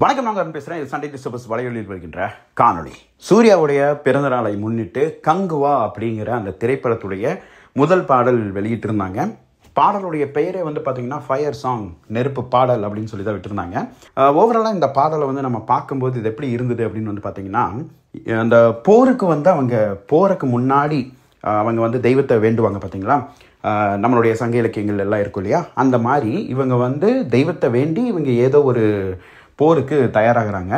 வணக்கம், நாங்கள் பேசுகிறேன். இது சண்டே டிஸ்டர்பஸ் வலையொலியில் வருகின்ற காணொளி. சூர்யாவுடைய பிறந்த நாளை முன்னிட்டு கங்குவா அப்படிங்கிற அந்த திரைப்படத்துடைய முதல் பாடல் வெளியிட்டிருந்தாங்க. பாடலுடைய பெயரே வந்து பார்த்தீங்கன்னா ஃபயர் சாங், நெருப்பு பாடல் அப்படின்னு சொல்லி தான் விட்டுருந்தாங்க. ஓவராலாக இந்த பாடலை வந்து நம்ம பார்க்கும்போது இது எப்படி இருந்தது அப்படின்னு வந்து பார்த்தீங்கன்னா, அந்த போருக்கு வந்து அவங்க போருக்கு முன்னாடி அவங்க வந்து தெய்வத்தை வேண்டுவாங்க பார்த்தீங்களா. நம்மளுடைய சங்க இலக்கியங்கள் எல்லாம் இருக்கும் இல்லையா, அந்த மாதிரி இவங்க வந்து தெய்வத்தை வேண்டி இவங்க ஏதோ ஒரு போருக்கு தயாராகிறாங்க.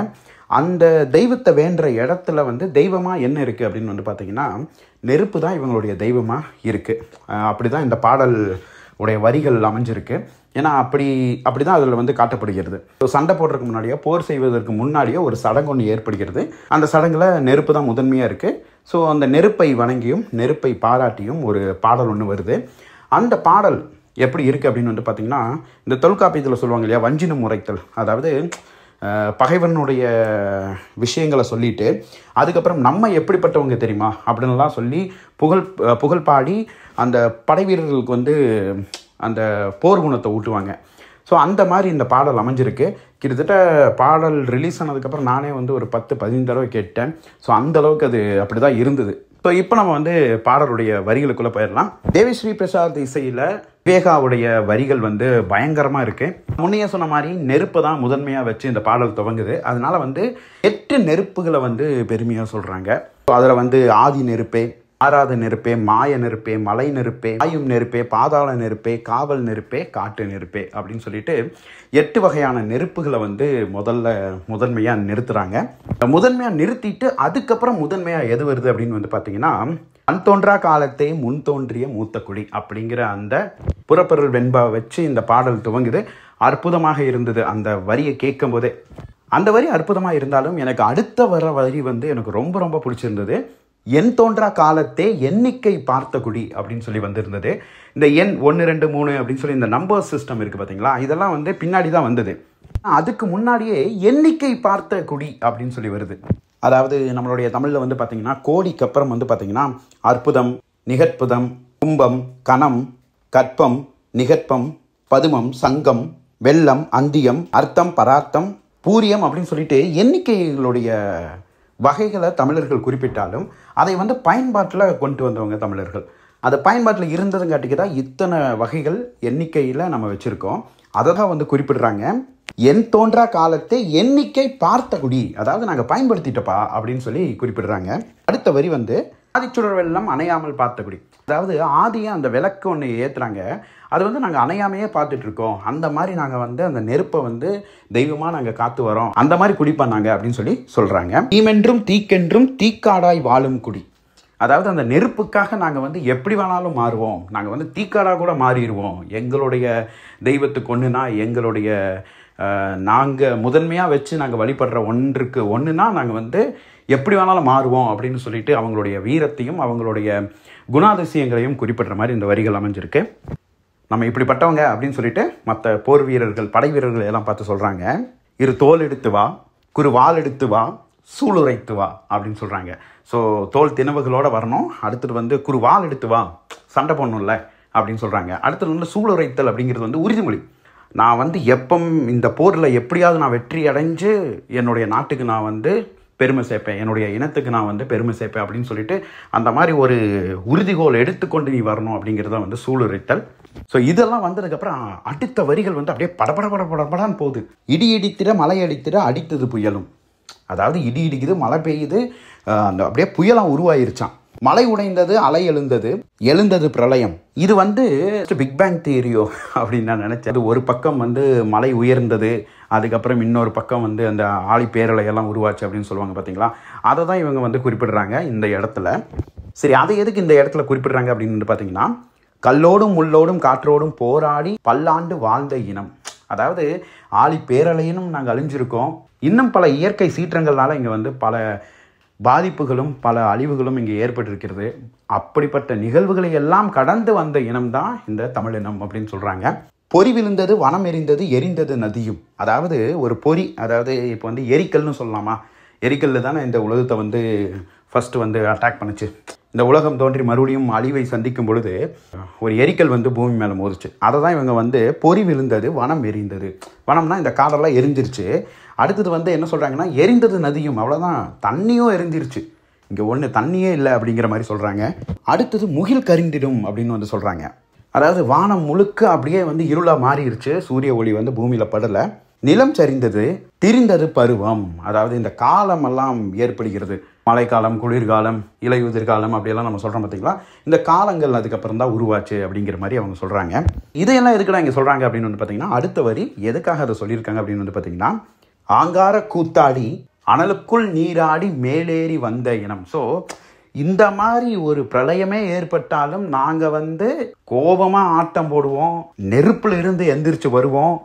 அந்த தெய்வத்தை வேண்டுற இடத்துல வந்து தெய்வமாக என்ன இருக்குது அப்படின்னு வந்து பார்த்திங்கன்னா, நெருப்பு தான் இவங்களுடைய தெய்வமாக இருக்குது. அப்படி தான் இந்த பாடல் உடைய வரிகள் அமைஞ்சிருக்கு. ஏன்னா அப்படி தான் அதில் வந்து காட்டப்படுகிறது. சண்டை போடுறதுக்கு முன்னாடியோ போர் செய்வதற்கு முன்னாடியோ ஒரு சடங்கு ஒன்று ஏற்படுகிறது. அந்த சடங்கில் நெருப்பு தான் முதன்மையாக இருக்குது. ஸோ அந்த நெருப்பை வணங்கியும் நெருப்பை பாராட்டியும் ஒரு பாடல் ஒன்று வருது. அந்த பாடல் எப்படி இருக்குது அப்படின்னு வந்து பார்த்திங்கன்னா, இந்த தொல்காப்பியத்தில் சொல்லுவாங்க இல்லையா, வஞ்சினம் உரைத்தல். அதாவது பகைவனுடைய விஷயங்களை சொல்லிட்டு அதுக்கப்புறம் நம்ம எப்படிப்பட்டவங்க தெரியுமா அப்படின்லாம் சொல்லி புகழ் பாடி அந்த படை வீரர்களுக்கு வந்து அந்த போர் குணத்தை ஊட்டுவாங்க. ஸோ அந்த மாதிரி இந்த பாடல் அமைஞ்சிருக்கு. கிட்டத்தட்ட பாடல் ரிலீஸ் ஆனதுக்கப்புறம் நானே வந்து ஒரு 10-15 தடவை கேட்டேன். ஸோ அந்தளவுக்கு அது அப்படி தான் இருந்தது. ஸோ இப்போ நம்ம வந்து பாடலுடைய வரிகளுக்குள்ளே போயிடலாம். தேவிஸ்ரீ பிரசாத் இசையில் விவேகாவுடைய வரிகள் வந்து பயங்கரமாக இருக்குது. முன்னையே சொன்ன மாதிரி நெருப்பு தான் முதன்மையாக வச்சு இந்த பாடல் துவங்குது. அதனால வந்து 8 நெருப்புகளை வந்து பெருமையாக சொல்கிறாங்க. அதில் வந்து ஆதி நெருப்பே, ஆறாத நெருப்பே, மாய நெருப்பே, மலை நெருப்பே, ஆயும் நெருப்பே, பாதாள நெருப்பே, காவல் நெருப்பே, காட்டு நெருப்பே அப்படின்னு சொல்லிட்டு 8 வகையான நெருப்புகளை வந்து முதன்மையாக நிறுத்துகிறாங்க. முதன்மையாக நிறுத்திட்டு அதுக்கப்புறம் முதன்மையாக எது வருது அப்படின்னு வந்து பார்த்தீங்கன்னா, மண் தோன்றா காலத்தை முன் தோன்றிய மூத்த குடி அப்படிங்கிற அந்த புறப்பொருள் வெண்பா வச்சு இந்த பாடல் துவங்குது. அற்புதமாக இருந்தது அந்த வரியை கேட்கும் போதே. அந்த வரி அற்புதமாக இருந்தாலும் எனக்கு அடுத்த வர வரி வந்து எனக்கு ரொம்ப ரொம்ப பிடிச்சிருந்தது. எண் தோன்றா காலத்தே எண்ணிக்கை பார்த்த குடி அப்படின்னு சொல்லி வந்திருந்தது. இந்த எண் 1, 2, 3 அப்படின்னு சொல்லி இந்த நம்பர் சிஸ்டம் இருக்குது பார்த்தீங்களா, இதெல்லாம் வந்து பின்னாடி தான் வந்தது. அதுக்கு முன்னாடியே எண்ணிக்கை பார்த்த குடி அப்படின்னு சொல்லி வருது. அதாவது நம்மளுடைய தமிழில் வந்து பார்த்தீங்கன்னா, கோடிக்கு அப்புறம் வந்து பார்த்தீங்கன்னா அற்புதம், நிகற்புதம், கும்பம், கணம், கற்பம், நிகற்பம், பதுமம், சங்கம், வெள்ளம், அந்தியம், அர்த்தம், பரார்த்தம், பூரியம் அப்படின்னு சொல்லிட்டு எண்ணிக்கைகளுடைய வகைகளை தமிழர்கள் குறிப்பிட்டாலும் அதை வந்து பயன்பாட்டில் கொண்டு வந்தவங்க தமிழர்கள். அது பயன்பாட்டில் இருந்ததுங்காட்டிக்கு தான் இத்தனை வகைகள் எண்ணிக்கையில் நம்ம வச்சுருக்கோம். அதை தான் வந்து குறிப்பிடுறாங்க. எண் தோன்றா காலத்தை எண்ணிக்கை பார்த்த குடி, அதாவது நாங்கள் பயன்படுத்திட்டப்பா அப்படின்னு சொல்லி குறிப்பிடுறாங்க. அடுத்த வரி வந்து ஆதிச்சுடர் வெள்ளம் அணையாமல் பார்த்த குடி. அதாவது ஆதியாக அந்த விளக்கு ஒன்று ஏற்றுறாங்க, அது வந்து நாங்கள் அணையாமையே பார்த்துட்ருக்கோம். அந்த மாதிரி நாங்கள் வந்து அந்த நெருப்பை வந்து தெய்வமாக நாங்கள் காத்து வரோம், அந்த மாதிரி குடிப்பாங்க அப்படின்னு சொல்லி சொல்கிறாங்க. தீமென்றும் தீக்கென்றும் தீக்காடாய் வாழும் குடி. அதாவது அந்த நெருப்புக்காக நாங்கள் வந்து எப்படி வேணாலும் மாறுவோம், நாங்கள் வந்து தீக்காடாக கூட மாறிடுவோம். எங்களுடைய தெய்வத்துக்கு ஒன்றுனா, எங்களுடைய நாங்கள் முதன்மையாக வச்சு நாங்கள் வழிபடுற ஒன்றுக்கு ஒன்றுனா நாங்கள் வந்து எப்படி வேணாலும் மாறுவோம் அப்படின்னு சொல்லிட்டு அவங்களுடைய வீரத்தையும் அவங்களுடைய குணாதிசயங்களையும் குறிப்பிடுற மாதிரி இந்த வரிகள் அமைஞ்சிருக்கு. நம்ம இப்படிப்பட்டவங்க அப்படின்னு சொல்லிட்டு மற்ற போர் வீரர்கள், படை வீரர்கள் எல்லாம் பார்த்து சொல்கிறாங்க. இரு தோல் எடுத்து வா, குறு வால் எடுத்து வா, சூளுரைத்து வா அப்படின்னு சொல்கிறாங்க. ஸோ தோல் திணவுகளோடு வரணும். அடுத்தது வந்து குறு வால் எடுத்து வா, சண்டை போடணும்ல அப்படின்னு சொல்கிறாங்க. அடுத்தது வந்து சூளுரைத்தல் அப்படிங்கிறது வந்து உறுதிமொழி. நான் வந்து இந்த போரில் எப்படியாவது நான் வெற்றி அடைஞ்சு என்னுடைய நாட்டுக்கு நான் வந்து பெருமை சேர்ப்பேன், என்னுடைய இனத்துக்கு நான் வந்து பெருமை சேர்ப்பேன் அப்படின்னு சொல்லிட்டு அந்த மாதிரி ஒரு உறுதிகோல் எடுத்துக்கொண்டு நீ வரணும் அப்படிங்கிறத வந்து சூளுரைத்தல். ஸோ இதெல்லாம் வந்ததுக்கப்புறம் அடுத்த வரிகள் வந்து அப்படியே படபடன்னு போகுது. இடி இடித்திட மழை அடித்திட அடித்தது புயலும். அதாவது இடி இடிக்குது, மழை பெய்யுது, அந்த அப்படியே புயலாம் உருவாயிருச்சான். மலை உடைந்தது, அலை எழுந்தது பிரளயம். இது வந்து பிக் பேங் தியரியோ அப்படின்னு நான் நினச்சேன். அது ஒரு பக்கம் வந்து மலை உயர்ந்தது, அதுக்கப்புறம் இன்னொரு பக்கம் வந்து அந்த ஆழி பேரலையெல்லாம் உருவாச்சு அப்படின்னு சொல்லுவாங்க பார்த்தீங்களா. அதை தான் இவங்க வந்து குறிப்பிடுறாங்க இந்த இடத்துல. சரி, அதை எதுக்கு இந்த இடத்துல குறிப்பிடுறாங்க அப்படின்னு பார்த்தீங்கன்னா, கல்லோடும் முள்ளோடும் காற்றோடும் போராடி பல்லாண்டு வாழ்ந்த இனம். அதாவது ஆழி பேரலையினும் நாங்கள் அழிஞ்சிருக்கோம். இன்னும் பல இயற்கை சீற்றங்கள்னால இங்கே வந்து பல பாதிப்புகளும் பல அழிவுகளும் இங்கே ஏற்பட்டிருக்கிறது. அப்படிப்பட்ட நிகழ்வுகளை எல்லாம் கடந்து வந்த இனம்தான் இந்த தமிழினம் அப்படின்னு சொல்கிறாங்க. பொறி விழுந்தது, வனம் எரிந்தது, எரிந்தது நதியும். அதாவது ஒரு பொறி, அதாவது இப்போ வந்து எரிக்கல்னு சொல்லலாமா, எரிக்கல் தானே இந்த உலகத்தை வந்து ஃபஸ்ட்டு வந்து அட்டாக் பண்ணுச்சு. இந்த உலகம் தோன்றி மறுபடியும் அழிவை சந்திக்கும் பொழுது ஒரு எரிக்கல் வந்து பூமி மேலே மோதிச்சு. அதை தான் இவங்க வந்து பொறி விழுந்தது, வனம் எரிந்தது. வனம்னா இந்த காடெல்லாம் எரிஞ்சிருச்சு. அடுத்தது வந்து என்ன சொல்கிறாங்கன்னா, எரிந்தது நதியும், அவ்வளோதான், தண்ணியும் எரிஞ்சிருச்சு, இங்கே ஒன்று தண்ணியே இல்லை அப்படிங்கிற மாதிரி சொல்கிறாங்க. அடுத்தது முகில் கரிந்திடும் அப்படின்னு வந்து சொல்கிறாங்க. அதாவது வானம் முழுக்க அப்படியே வந்து இருளாக மாறிடுச்சு, சூரிய ஒளி வந்து பூமியில் படலை. நிலம் சரிந்தது, திரிந்தது பருவம். அதாவது இந்த காலமெல்லாம் ஏற்படுகிறது, மழைக்காலம், குளிர்காலம், இலையுதிர்காலம் அப்படியெல்லாம் நம்ம சொல்கிறோம் பார்த்தீங்களா. இந்த காலங்கள் அதுக்கப்புறம் தான் உருவாச்சு அப்படிங்கிற மாதிரி அவங்க சொல்கிறாங்க. இதையெல்லாம் எதுக்குடா இங்கே சொல்கிறாங்க அப்படின்னு வந்து பார்த்தீங்கன்னா, அடுத்த வரி எதுக்காக அதை சொல்லியிருக்காங்க அப்படின்னு வந்து பார்த்தீங்கன்னா, ஆங்கார கூத்தாடி அனலுக்குள் நீராடி மேலேறி வந்த இனம். ஸோ இந்த மாதிரி ஒரு பிரளயமே ஏற்பட்டாலும் நாங்கள் வந்து கோபமாக ஆட்டம் போடுவோம், நெருப்பில் இருந்து எந்திரிச்சு வருவோம்,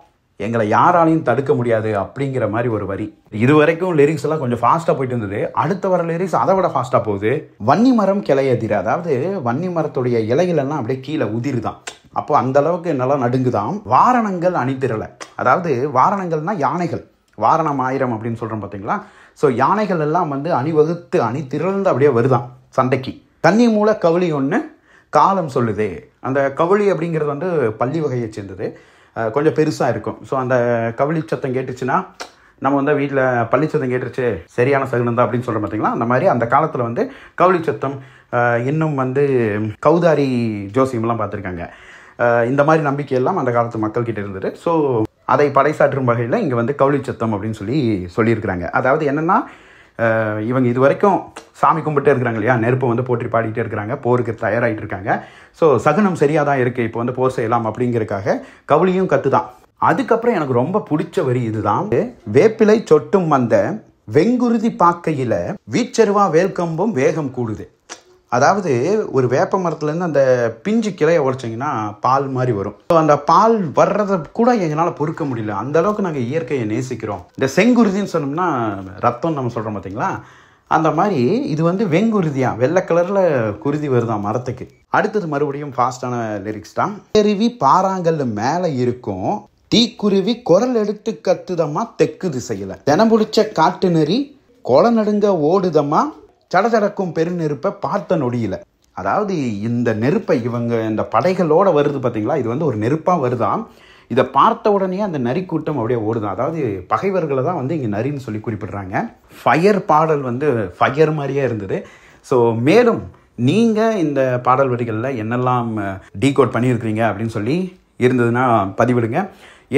எங்களை யாராலையும் தடுக்க முடியாது அப்படிங்கிற மாதிரி ஒரு வரி. இது வரைக்கும் லிரிக்ஸ் எல்லாம் கொஞ்சம் ஃபாஸ்ட்டாக போயிட்டு இருந்தது. அடுத்த வர லிரிக்ஸ் அதை விட ஃபாஸ்ட்டாக போகுது. வன்னி மரம் கிளையதிர, அதாவது வன்னி மரத்துடைய இலைகளெல்லாம் அப்படியே கீழே உதிருதான். அப்போ அந்த அளவுக்கு நல்லா நடுங்குதான். வாரணங்கள் அணிதிரள, அதாவது வாரணங்கள்னா யானைகள், வாரணம் 1000 அப்படின்னு சொல்கிறோம் பார்த்தீங்களா. ஸோ யானைகள் எல்லாம் வந்து அணிவகுத்து அணிதிரள்ந்து அப்படியே வருதான் சண்டைக்கு. தண்ணி மூல கவுளி ஒன்று காலம் சொல்லுதே. அந்த கவுளி அப்படிங்கிறது வந்து பள்ளி வகையை சேர்ந்தது, கொஞ்சம் பெருசாக இருக்கும். ஸோ அந்த கவுளி சத்தம் கேட்டுச்சுன்னா நம்ம வந்து வீட்டில் பள்ளி சத்தம் கேட்டுருச்சு, சரியான சகுனம் தான் அப்படின்னு சொல்கிறோம் பார்த்தீங்களா. அந்த மாதிரி அந்த காலத்தில் வந்து கவுளி சத்தம், இன்னும் வந்து கௌதாரி ஜோசியம்லாம் பார்த்துருக்காங்க. இந்த மாதிரி நம்பிக்கையெல்லாம் அந்த காலத்து மக்கள்கிட்ட இருந்தது. ஸோ அதை பறைசாற்றும் வகையில் இங்கே வந்து கவுளி சத்தம் அப்படின்னு சொல்லியிருக்கிறாங்க. அதாவது என்னென்னா, இவங்க இது வரைக்கும் சாமி கும்பிட்டு இருக்கிறாங்க இல்லையா, நெருப்பை வந்து போற்றி பாடிக்கிட்டே இருக்கிறாங்க, போருக்கு தயாராகிட்டு இருக்காங்க. ஸோ சகுனம் சரியாக தான் இருக்குது, இப்போ வந்து போர் செய்யலாம் அப்படிங்கிறதுக்காக கவுளியும் கற்றுதான். அதுக்கப்புறம் எனக்கு ரொம்ப பிடிச்ச வரி இதுதான். வேப்பிலை சொட்டும் வந்த வெங்குருதி பாக்கையில் வீச்சருவா வேல்கம்பும் வேகம் கூடுது. அதாவது ஒரு வேப்ப மரத்துலேருந்து அந்த பிஞ்சு கிளையை உடைச்சிங்கன்னா பால் மாதிரி வரும். ஸோ அந்த பால் வர்றதை கூட எங்களால் பொறுக்க முடியல, அந்த அளவுக்கு நாங்கள் இயற்கையை நேசிக்கிறோம். இந்த செங்குருதின்னு சொன்னோம்னா ரத்தம் நம்ம சொல்கிறோம் பார்த்தீங்களா, அந்த மாதிரி இது வந்து வெங்குருதியாக வெள்ளை கலரில் குருதி வருதான் மரத்துக்கு. அடுத்தது மறுபடியும் ஃபாஸ்டான லிரிக்ஸ் தான். அருவி பாறாங்கல் மேலே இருக்கும், தீக்குருவி குரல் எடுத்து கத்துதம்மா தெற்கு திசையில், தினம் பிடிச்ச காட்டு நெறி கொலை நடுங்க ஓடுதம்மா சடச்சடக்கும் பெருநெருப்பை பார்த்த நொடியில். அதாவது இந்த நெருப்பை இவங்க இந்த படைகளோடு வருது பார்த்தீங்களா, இது வந்து ஒரு நெருப்பாக வருதான். இதை பார்த்த உடனே அந்த நரி கூட்டம் அப்படியே ஓடுதான். அதாவது பகைவர்களை தான் வந்து இங்கே நரின்னு சொல்லி குறிப்பிடுறாங்க. ஃபயர் பாடல் வந்து ஃபயர் மாதிரியே இருந்தது. ஸோ மேலும் நீங்கள் இந்த பாடல் வரிகளில் என்னெல்லாம் டீகோட் பண்ணியிருக்கிறீங்க அப்படின்னு சொல்லி இருந்ததுன்னா பதிவிடுங்க.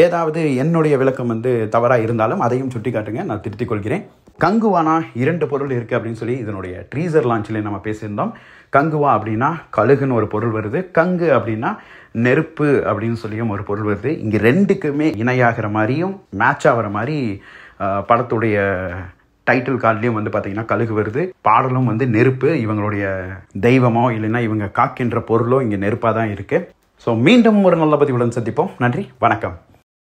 ஏதாவது என்னுடைய விளக்கம் வந்து தவறாக இருந்தாலும் அதையும் சுட்டி காட்டுங்க, நான் திருத்திக் கொள்கிறேன். கங்குவானா 2 பொருள் இருக்குது அப்படின்னு சொல்லி இதனுடைய ட்ரீசர் லான்ச்சில் நம்ம பேசியிருந்தோம். கங்குவா அப்படின்னா கழுகுன்னு ஒரு பொருள் வருது, கங்கு அப்படின்னா நெருப்பு அப்படின்னு சொல்லியும் ஒரு பொருள் வருது. இங்கே ரெண்டுக்குமே இணையாகிற மாதிரியும் மேட்ச் ஆகிற மாதிரி படத்துடைய டைட்டில் கார்ட்லேயும் வந்து பார்த்திங்கன்னா கழுகு வருது. பாடலும் வந்து நெருப்பு, இவங்களுடைய தெய்வமோ இல்லைன்னா இவங்க காக்கின்ற பொருளோ இங்கே நெருப்பாக தான் இருக்குது. ஸோ மீண்டும் ஒரு நல்ல பதிவுடன் சந்திப்போம். நன்றி, வணக்கம்.